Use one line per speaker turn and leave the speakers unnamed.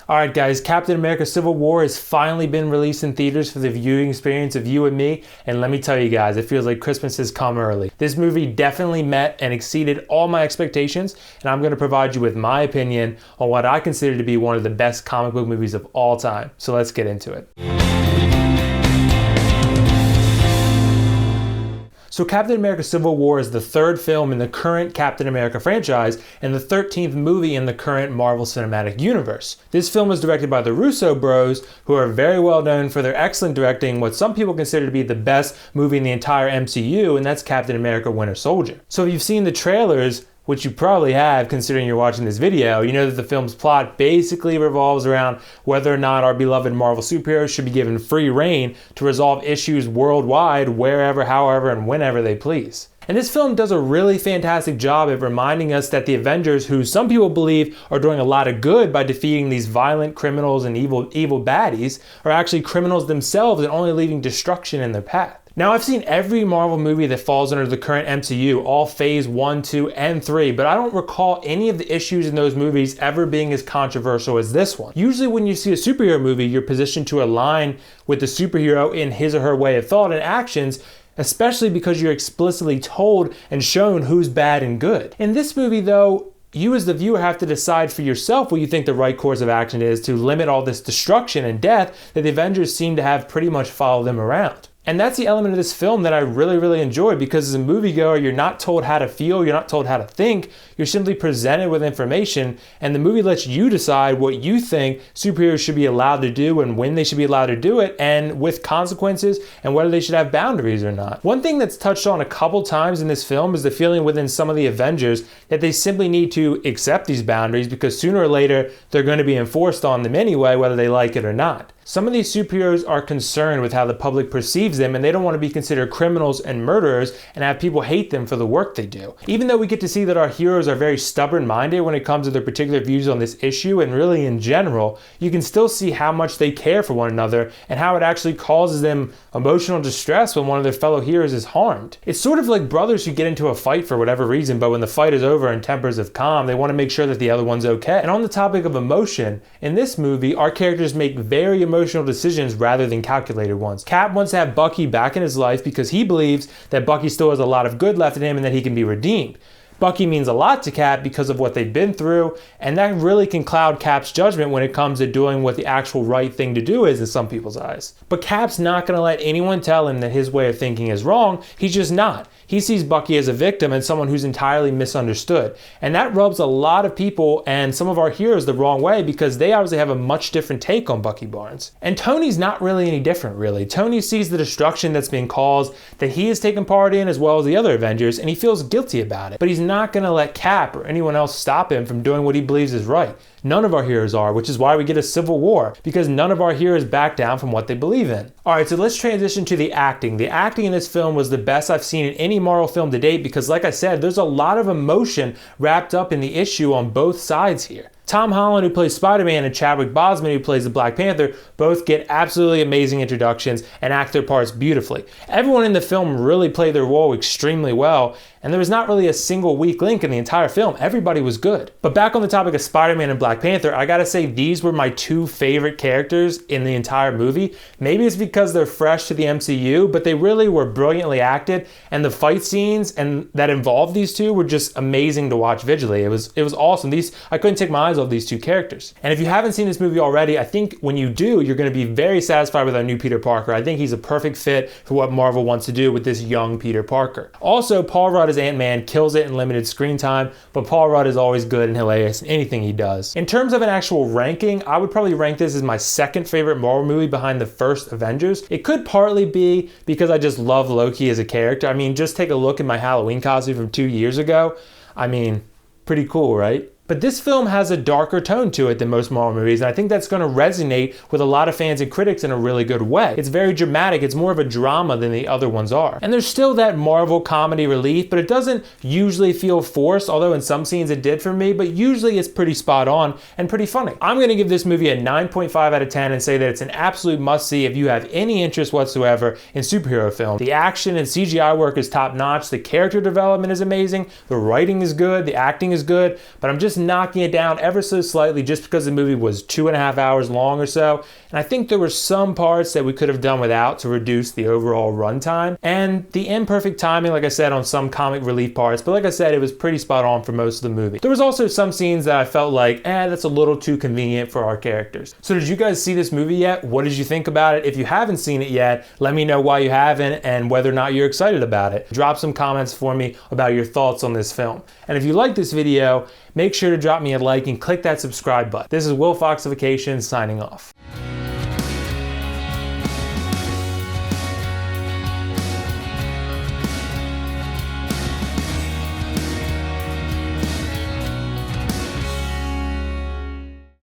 Alright guys, Captain America Civil War has finally been released in theaters for the viewing experience of you and me, and let me tell you guys, it feels like Christmas has come early. This movie definitely met and exceeded all my expectations, and I'm going to provide you with my opinion on what I consider to be one of the best comic book movies of all time. So let's get into it. So Captain America Civil War is the third film in the current Captain America franchise and the 13th movie in the current Marvel Cinematic Universe. This film was directed by the Russo bros, who are very well known for their excellent directing what some people consider to be the best movie in the entire MCU, and that's Captain America Winter Soldier. So if you've seen the trailers, which you probably have considering you're watching this video, you know that the film's plot basically revolves around whether or not our beloved Marvel superheroes should be given free reign to resolve issues worldwide, wherever, however, and whenever they please. And this film does a really fantastic job of reminding us that the Avengers, who some people believe are doing a lot of good by defeating these violent criminals and evil baddies, are actually criminals themselves and only leaving destruction in their path. Now, I've seen every Marvel movie that falls under the current MCU, all phase 1, 2, and 3, but I don't recall any of the issues in those movies ever being as controversial as this one. Usually when you see a superhero movie, you're positioned to align with the superhero in his or her way of thought and actions, especially because you're explicitly told and shown who's bad and good. In this movie, though, you as the viewer have to decide for yourself what you think the right course of action is to limit all this destruction and death that the Avengers seem to have pretty much followed them around. And that's the element of this film that I really enjoy, because as a moviegoer, you're not told how to feel, you're not told how to think, you're simply presented with information, and the movie lets you decide what you think superheroes should be allowed to do and when they should be allowed to do it, and with consequences, and whether they should have boundaries or not. One thing that's touched on a couple times in this film is the feeling within some of the Avengers that they simply need to accept these boundaries because sooner or later they're going to be enforced on them anyway, whether they like it or not. Some of these superheroes are concerned with how the public perceives them, and they don't want to be considered criminals and murderers and have people hate them for the work they do. Even though we get to see that our heroes are very stubborn-minded when it comes to their particular views on this issue and really in general, you can still see how much they care for one another and how it actually causes them emotional distress when one of their fellow heroes is harmed. It's sort of like brothers who get into a fight for whatever reason, but when the fight is over and tempers have calmed, they want to make sure that the other one's okay. And on the topic of emotion, in this movie, our characters make very emotional decisions rather than calculated ones. Cap wants to have Bucky back in his life because he believes that Bucky still has a lot of good left in him and that he can be redeemed. Bucky means a lot to Cap because of what they've been through, and that really can cloud Cap's judgment when it comes to doing what the actual right thing to do is in some people's eyes. But Cap's not going to let anyone tell him that his way of thinking is wrong. He's just not. He sees Bucky as a victim and someone who's entirely misunderstood. And that rubs a lot of people and some of our heroes the wrong way because they obviously have a much different take on Bucky Barnes. And Tony's not really any different, really. Tony sees the destruction that's being caused, that he has taken part in as well as the other Avengers, and he feels guilty about it. But he's not going to let Cap or anyone else stop him from doing what he believes is right. None of our heroes are, which is why we get a civil war, because none of our heroes back down from what they believe in. Alright, so let's transition to the acting. The acting in this film was the best I've seen in any Marvel film to date because, like I said, there's a lot of emotion wrapped up in the issue on both sides here. Tom Holland, who plays Spider-Man, and Chadwick Boseman, who plays the Black Panther, both get absolutely amazing introductions and act their parts beautifully. Everyone in the film really played their role extremely well, and there was not really a single weak link in the entire film. Everybody was good. But back on the topic of Spider-Man and Black Panther, I gotta say these were my two favorite characters in the entire movie. Maybe it's because they're fresh to the MCU, but they really were brilliantly acted, and the fight scenes and that involved these two were just amazing to watch visually. It was awesome. I couldn't take my eyes off these two characters. And if you haven't seen this movie already, I think when you do, you're going to be very satisfied with our new Peter Parker. I think he's a perfect fit for what Marvel wants to do with this young Peter Parker. Also, Paul Rudd as Ant-Man kills it in limited screen time, but Paul Rudd is always good and hilarious in anything he does. In terms of an actual ranking, I would probably rank this as my second favorite Marvel movie behind the first Avengers. It could partly be because I just love Loki as a character. I mean, just take a look at my Halloween costume from 2 years ago. I mean, pretty cool, right? But this film has a darker tone to it than most Marvel movies, and I think that's going to resonate with a lot of fans and critics in a really good way. It's very dramatic, it's more of a drama than the other ones are. And there's still that Marvel comedy relief, but it doesn't usually feel forced, although in some scenes it did for me, but usually it's pretty spot on and pretty funny. I'm going to give this movie a 9.5 out of 10 and say that it's an absolute must-see if you have any interest whatsoever in superhero film. The action and CGI work is top-notch, the character development is amazing, the writing is good, the acting is good, but I'm just just knocking it down ever so slightly just because the movie was 2.5 hours long or so. And I think there were some parts that we could have done without to reduce the overall runtime. And the imperfect timing, like I said, on some comic relief parts, but like I said, it was pretty spot on for most of the movie. There was also some scenes that I felt like, that's a little too convenient for our characters. So did you guys see this movie yet? What did you think about it? If you haven't seen it yet, let me know why you haven't and whether or not you're excited about it. Drop some comments for me about your thoughts on this film. And if you like this video, make sure to drop me a like and click that subscribe button. This is Will Foxification signing off.